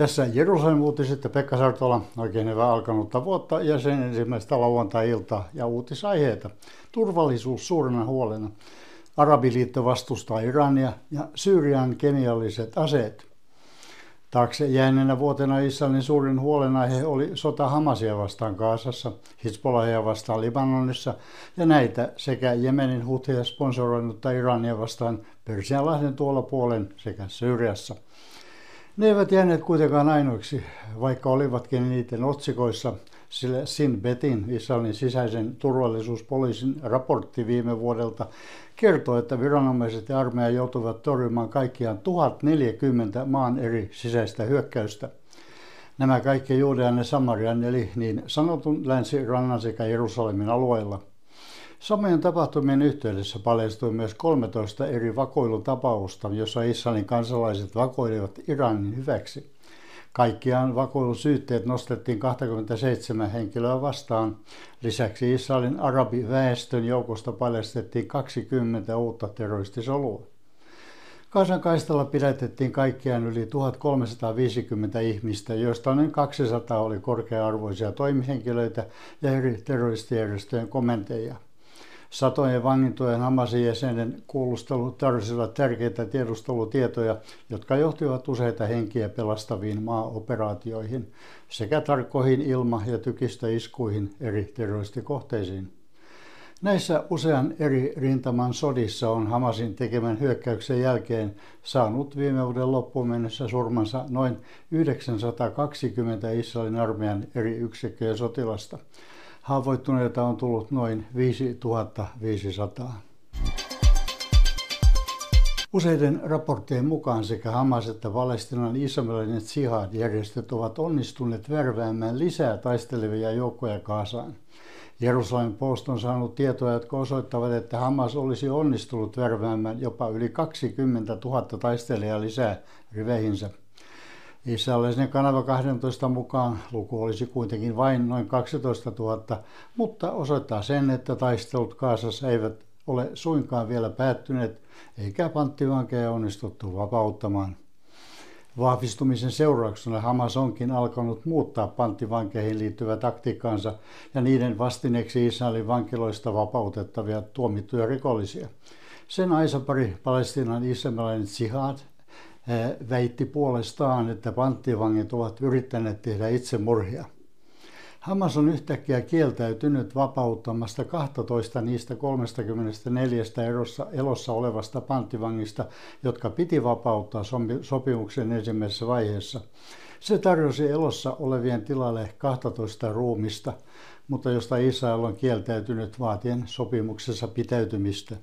Tässä Jerusalemin uutiset ja Pekka Sartola. Oikein hyvää alkanutta vuotta ja sen ensimmäistä lauantai-iltaa ja uutisaiheita. Turvallisuus suurena huolena. Arabiliitto vastustaa Irania ja Syyrian kemialliset aseet. Taakse jääneenä vuotena Israelin suurin huolenaihe oli sota Hamasia vastaan Gazassa, Hizbollahia vastaan Libanonissa ja näitä sekä Jemenin Houthia sponsoroinutta Irania vastaan Persianlahden tuolla puolen sekä Syyriassa. Ne eivät jääneet kuitenkaan ainoiksi, vaikka olivatkin niiden otsikoissa, sillä Shin Betin, Israelin sisäisen turvallisuuspoliisin raportti viime vuodelta, kertoo, että viranomaiset ja armeija joutuivat torjumaan kaikkiaan 1040 maan eri sisäistä hyökkäystä. Nämä kaikki Juudean ja Samarian eli niin sanotun länsirannan sekä Jerusalemin alueilla. Samojen tapahtumien yhteydessä paljastui myös 13 eri vakoilutapausta, jossa Israelin kansalaiset vakoilivat Iranin hyväksi. Kaikkiaan vakoilusyytteet nostettiin 27 henkilöä vastaan. Lisäksi Israelin arabiväestön joukosta paljastettiin 20 uutta terroristisolua. Gazan kaistalla pidätettiin kaikkiaan yli 1350 ihmistä, joista noin 200 oli korkea-arvoisia toimihenkilöitä ja eri terroristijärjestöjen komentajia. Satojen vangintojen Hamasin jäsenen kuulustelut tarvisivat tärkeitä tiedustelutietoja, jotka johtivat useita henkiä pelastaviin maaoperaatioihin sekä tarkkoihin ilma- ja tykistöiskuihin eri terroristikohteisiin. Näissä usean eri rintaman sodissa on Hamasin tekemän hyökkäyksen jälkeen saanut viime vuoden loppuun mennessä surmansa noin 920 Israelin armeijan eri yksikköjen sotilasta. Haavoittuneita on tullut noin 5500. Useiden raporttien mukaan sekä Hamas että Palestiinan islamilainen jihad-järjestöt ovat onnistuneet värväämään lisää taistelevia joukkoja Gazaan. Jerusalem Post on saanut tietoja, jotka osoittavat, että Hamas olisi onnistunut värväämään jopa yli 20 000 taistelijaa lisää riveihinsä. Israelisen kanava 12 mukaan luku olisi kuitenkin vain noin 12 000, mutta osoittaa sen, että taistelut Gazassa eivät ole suinkaan vielä päättyneet, eikä panttivankeja onnistuttu vapauttamaan. Vahvistumisen seurauksena Hamas onkin alkanut muuttaa panttivankeihin liittyvää taktiikkaansa ja niiden vastineeksi Israelin vankiloista vapautettavia tuomittuja rikollisia. Sen aisapari Palestiinan islamilainen jihad väitti puolestaan, että panttivangit ovat yrittäneet tehdä itsemurhia. Hamas on yhtäkkiä kieltäytynyt vapauttamasta 12 niistä 34 elossa olevasta panttivangista, jotka piti vapauttaa sopimuksen ensimmäisessä vaiheessa. Se tarjosi elossa olevien tilalle 12 ruumista, mutta josta Israel on kieltäytynyt vaatien sopimuksessa pitäytymistä.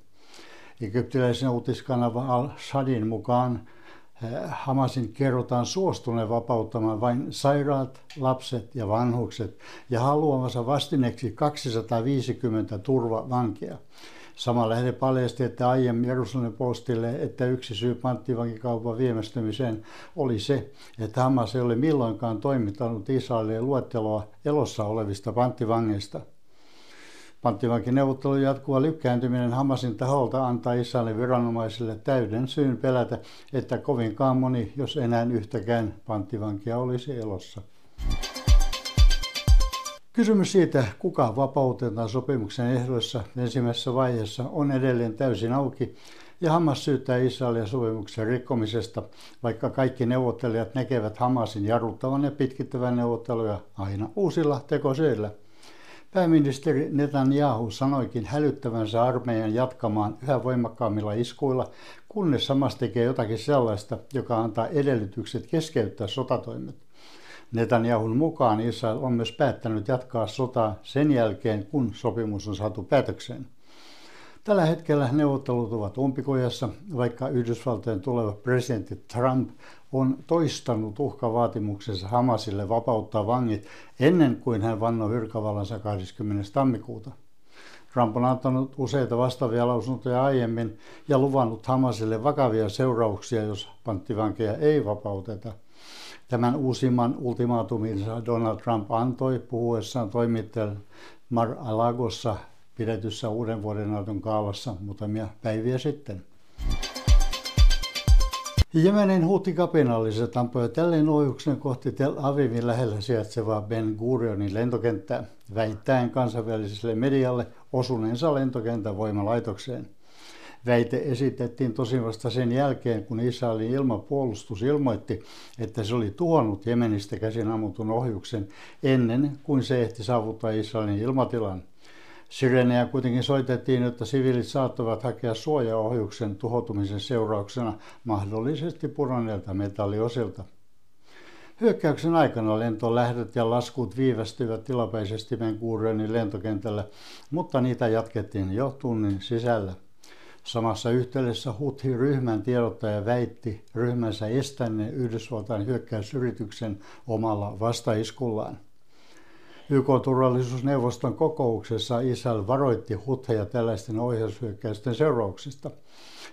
Egyptiläisen uutiskanava Al-Shadin mukaan Hamasin kerrotaan suostuneen vapauttamaan vain sairaat, lapset ja vanhukset ja haluamansa vastineeksi 250 turvavankia. Sama lähde paljasti, että aiemmin Jerusalemin Postille, että yksi syy panttivankikaupan viimestymiseen oli se, että Hamas ei ole milloinkaan toimittanut Israelille luetteloa elossa olevista panttivangeista. Panttivankineuvottelun jatkuva lykkääntyminen Hamasin taholta antaa Israelin viranomaisille täyden syyn pelätä, että kovinkaan moni, jos enää yhtäkään panttivankia olisi elossa. Kysymys siitä, kuka vapautetaan sopimuksen ehdoissa ensimmäisessä vaiheessa, on edelleen täysin auki, ja Hamas syyttää Israelia sopimuksen rikkomisesta, vaikka kaikki neuvottelijat näkevät Hamasin jarruttavan ja pitkittävän neuvotteluja aina uusilla tekosyillä. Pääministeri Netanyahu sanoikin hälyttävänsä armeijan jatkamaan yhä voimakkaammilla iskuilla, kunnes Hamas tekee jotakin sellaista, joka antaa edellytykset keskeyttää sotatoimet. Netanyahun mukaan Israel on myös päättänyt jatkaa sotaa sen jälkeen, kun sopimus on saatu päätökseen. Tällä hetkellä neuvottelut ovat umpikujassa, vaikka Yhdysvaltojen tuleva presidentti Trump on toistanut uhkavaatimuksensa Hamasille vapauttaa vangit ennen kuin hän vannoi virkavallansa 20. tammikuuta. Trump on antanut useita vastaavia lausuntoja aiemmin ja luvannut Hamasille vakavia seurauksia, jos panttivankeja ei vapauteta. Tämän uusimman ultimaatuminsa Donald Trump antoi puhuessaan toimittajalle Mar-a-Lagossa pidetyssä uuden vuoden aaton kaalassa muutamia päiviä sitten. Jemenin huutikapinalliset ampuivat jälleen ohjuksen kohti Tel Avivin lähellä sijaitsevaa Ben Gurionin lentokenttää, väittäen kansainväliselle medialle osuneensa lentokentän voimalaitokseen. Väite esitettiin tosin vasta sen jälkeen, kun Israelin ilmapuolustus ilmoitti, että se oli tuhonnut Jemenistä käsin ammutun ohjuksen ennen kuin se ehti saavuttaa Israelin ilmatilan. Sirenejä kuitenkin soitettiin, että siviilit saattavat hakea suojaa ohjuksen tuhoutumisen seurauksena mahdollisesti pudonneilta metalliosilta. Hyökkäyksen aikana lentolähdöt ja laskut viivästyivät tilapäisesti Ben Gurionin lentokentällä, mutta niitä jatkettiin jo tunnin sisällä. Samassa yhteydessä Houthi-ryhmän tiedottaja väitti ryhmänsä estäneen Yhdysvaltain hyökkäysyrityksen omalla vastaiskullaan. YK-turvallisuusneuvoston kokouksessa Israel varoitti Houtheja tällaisten ohjaushyökkäysten seurauksista.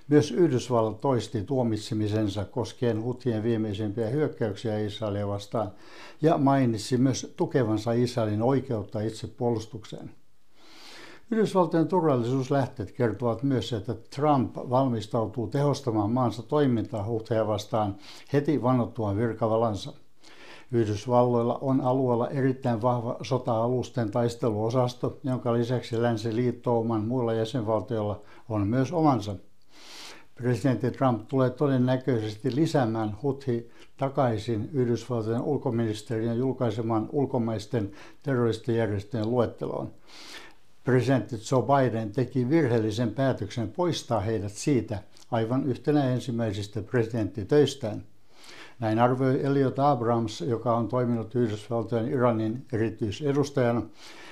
Myös Yhdysvallat toisti tuomitsemisensa koskien Houthien viimeisimpiä hyökkäyksiä Israelia vastaan ja mainitsi myös tukevansa Israelin oikeutta itsepuolustukseen. Yhdysvaltojen turvallisuuslähteet kertovat myös, että Trump valmistautuu tehostamaan maansa toimintaa Houtheja vastaan heti vannottuaan virkavalansa. Yhdysvalloilla on alueella erittäin vahva sota-alusten taisteluosasto, jonka lisäksi länsiliittouman muilla jäsenvaltioilla on myös omansa. Presidentti Trump tulee todennäköisesti lisäämään Houthi takaisin Yhdysvaltojen ulkoministeriön julkaisemaan ulkomaisten terroristijärjestöjen luetteloon. Presidentti Joe Biden teki virheellisen päätöksen poistaa heidät siitä aivan yhtenä ensimmäisistä presidenttitöistään. Näin arvioi Elliot Abrams, joka on toiminut Yhdysvaltojen Iranin erityisedustajana.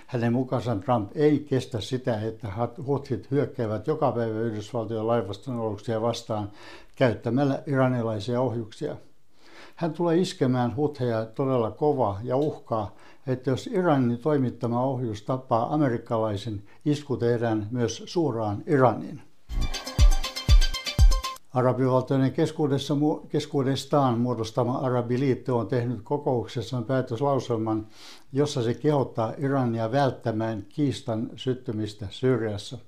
Hänen mukaansa Trump ei kestä sitä, että Houthit hyökkäävät joka päivä Yhdysvaltojen laivaston-aluksia vastaan käyttämällä iranilaisia ohjuksia. Hän tulee iskemään Houtheja todella kovaa ja uhkaa, että jos Iranin toimittama ohjus tappaa amerikkalaisen, isku tehdään myös suoraan Iraniin. Arabivaltojen keskuudestaan muodostama Arabiliitto on tehnyt kokouksessaan päätöslauselman, jossa se kehottaa Irania välttämään kiistan syttymistä Syyriassa.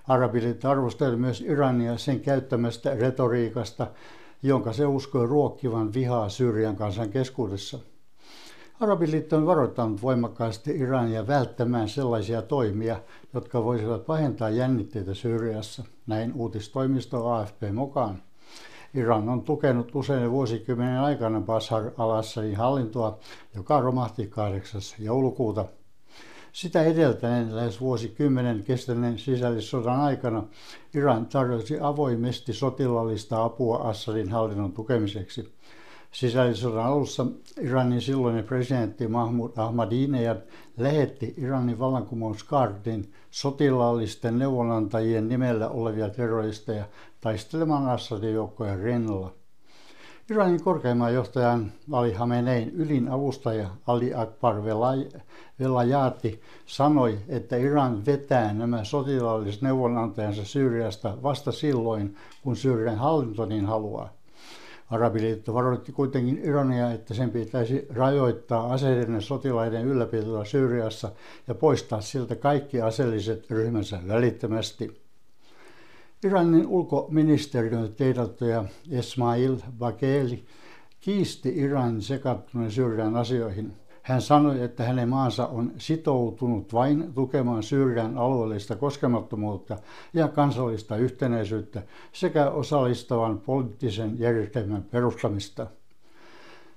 Arabiliitto arvosteli myös Irania sen käyttämästä retoriikasta, jonka se uskoi ruokkivan vihaa Syyrian kansan keskuudessa. Arabiliitto on varoittanut voimakkaasti Irania välttämään sellaisia toimia, jotka voisivat pahentaa jännitteitä Syyriassa, näin uutistoimisto AFP mukaan. Iran on tukenut usein vuosikymmenen aikana Bashar al-Assadin hallintoa, joka romahti 8. joulukuuta. Sitä edeltäneen lähes vuosikymmenen kestäneen sisällissodan aikana Iran tarjosi avoimesti sotilaallista apua Assadin hallinnon tukemiseksi. Sisällissodan alussa Iranin silloinen presidentti Mahmoud Ahmadinejad lähetti Iranin vallankumousgardin sotilaallisten neuvonantajien nimellä olevia terroristeja taistelemaan Assadin joukkojen rinnalla. Iranin korkeimman johtajan Ali Khamenein ylin avustaja Ali Akbar Velayati sanoi, että Iran vetää nämä sotilaalliset neuvonantajansa Syyriasta vasta silloin, kun Syyrian hallinto niin haluaa. Arabiliitto varoitti kuitenkin Irania, että sen pitäisi rajoittaa aseiden ja sotilaiden ylläpitoa Syyriassa ja poistaa siltä kaikki aseelliset ryhmänsä välittömästi. Iranin ulkoministeriön tiedottaja Esmail Bagheli kiisti Iranin sekaantuneen Syyrian asioihin. Hän sanoi, että hänen maansa on sitoutunut vain tukemaan Syyrian alueellista koskemattomuutta ja kansallista yhtenäisyyttä sekä osallistavan poliittisen järjestelmän perustamista.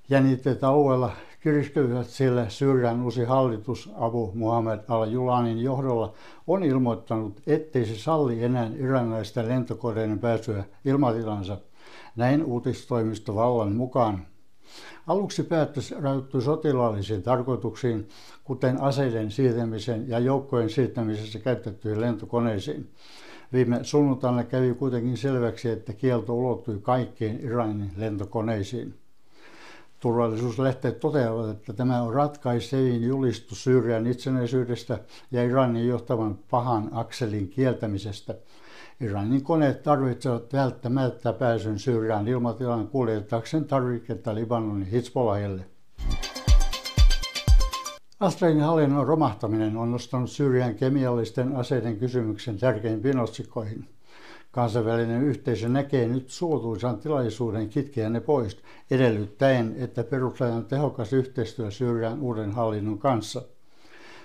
Jännitteet alueella kiristyvät, sillä Syyrian uusi hallitus Abu Muhammad al-Julanin johdolla on ilmoittanut, ettei se salli enää iranilaisten lentokoneiden pääsyä ilmatilansa. Näin uutistoimisto Vallan mukaan. Aluksi päätös rajoittui sotilaallisiin tarkoituksiin, kuten aseiden siirtämisen ja joukkojen siirtämisessä käytettyihin lentokoneisiin. Viime sunnuntaina kävi kuitenkin selväksi, että kielto ulottui kaikkiin Iranin lentokoneisiin. Turvallisuuslehteet toteavat, että tämä on ratkaisevin julistus Syyrian itsenäisyydestä ja Iranin johtavan pahan akselin kieltämisestä. Iranin koneet tarvitsevat välttämättä pääsyn Syyrian ilmatilaan kuljettaakseen tarviketta Libanonin Hizbollahille. Assadin hallinnon romahtaminen on nostanut Syyrian kemiallisten aseiden kysymyksen tärkeimpiin otsikoihin. Kansainvälinen yhteisö näkee nyt suotuisan tilaisuuden kitkeä ne pois, edellyttäen, että perustetaan tehokas yhteistyö Syyrian uuden hallinnon kanssa.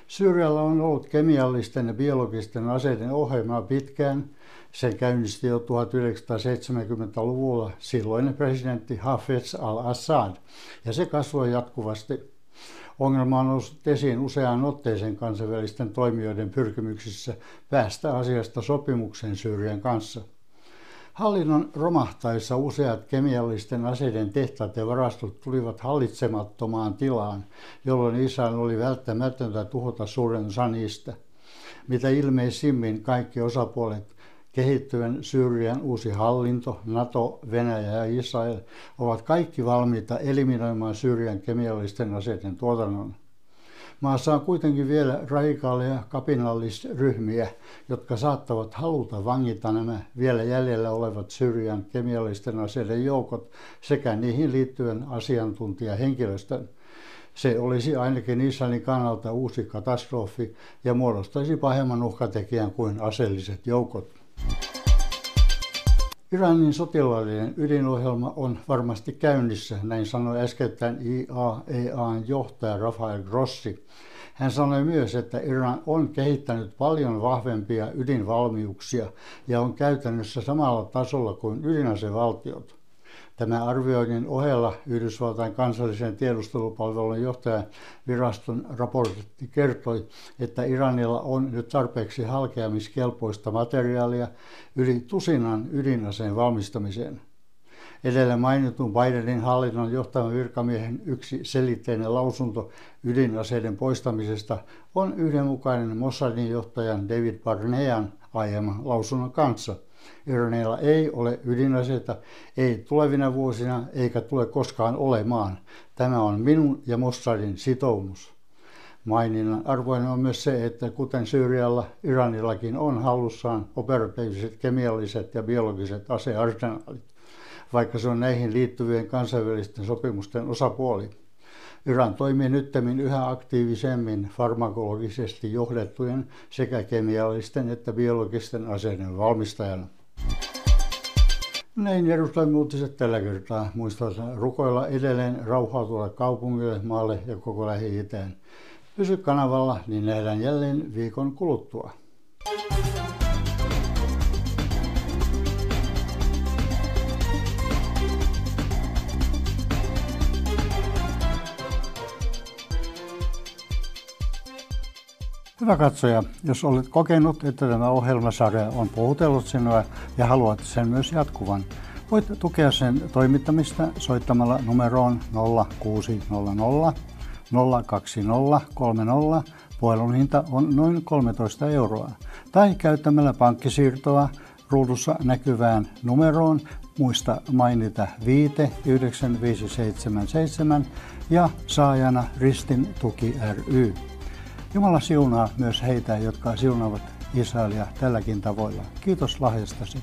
Syyrialla on ollut kemiallisten ja biologisten aseiden ohjelmaa pitkään. Sen käynnisti jo 1970-luvulla silloinen presidentti Hafez al-Assad, ja se kasvoi jatkuvasti. Ongelma on noussut esiin useaan otteeseen kansainvälisten toimijoiden pyrkimyksissä päästä asiasta sopimukseen Syyrian kanssa. Hallinnon romahtaessa useat kemiallisten aseiden tehtaat ja varastot tulivat hallitsemattomaan tilaan, jolloin Israel oli välttämätöntä tuhota suurin osa niistä. Mitä ilmeisimmin kaikki osapuolet, kehittyvän Syyrian uusi hallinto, NATO, Venäjä ja Israel, ovat kaikki valmiita eliminoimaan Syyrian kemiallisten aseiden tuotannon. Maassa on kuitenkin vielä radikaaleja kapinallisryhmiä, jotka saattavat haluta vangita nämä vielä jäljellä olevat Syyrian kemiallisten aseiden joukot sekä niihin liittyen asiantuntijahenkilöstön. Se olisi ainakin Israelin kannalta uusi katastrofi ja muodostaisi pahemman uhkatekijän kuin aseelliset joukot. Iranin sotilaallinen ydinohjelma on varmasti käynnissä, näin sanoi äskettäin IAEA:n johtaja Rafael Grossi. Hän sanoi myös, että Iran on kehittänyt paljon vahvempia ydinvalmiuksia ja on käytännössä samalla tasolla kuin ydinasevaltiot. Tämän arvioinnin ohella Yhdysvaltain kansallisen tiedustelupalvelun johtajan viraston raportti kertoi, että Iranilla on nyt tarpeeksi halkeamiskelpoista materiaalia yli tusinan ydinaseen valmistamiseen. Edellä mainitun Bidenin hallinnon johtavan virkamiehen yksiselitteinen lausunto ydinaseiden poistamisesta on yhdenmukainen Mossadin johtajan David Barnean aiemman lausunnon kanssa. Iranilla ei ole ydinaseita, ei tulevina vuosina eikä tule koskaan olemaan. Tämä on minun ja Mossadin sitoumus. Maininnan arvoinen on myös se, että kuten Syyrialla, Iranillakin on hallussaan operatiiviset kemialliset ja biologiset asearsenaalit, vaikka se on näihin liittyvien kansainvälisten sopimusten osapuoli. Iran toimii nyttemmin yhä aktiivisemmin farmakologisesti johdettujen sekä kemiallisten että biologisten aseiden valmistajana. Näin Jerusalem uutiset tällä kertaa. Muistutan rukoilla edelleen rauhautuvalle kaupungille, maalle ja koko Lähi-itään. Pysy kanavalla, niin nähdään jälleen viikon kuluttua. Hyvä katsoja, jos olet kokenut, että tämä ohjelmasarja on puhutellut sinua ja haluat sen myös jatkuvan, voit tukea sen toimittamista soittamalla numeroon 0600 020 30. Puhelun hinta on noin 13 €. Tai käyttämällä pankkisiirtoa ruudussa näkyvään numeroon, muista mainita viite 9577 ja saajana Ristin tuki ry. Jumala siunaa myös heitä, jotka siunaavat Israelia tälläkin tavoilla. Kiitos lahjastasi.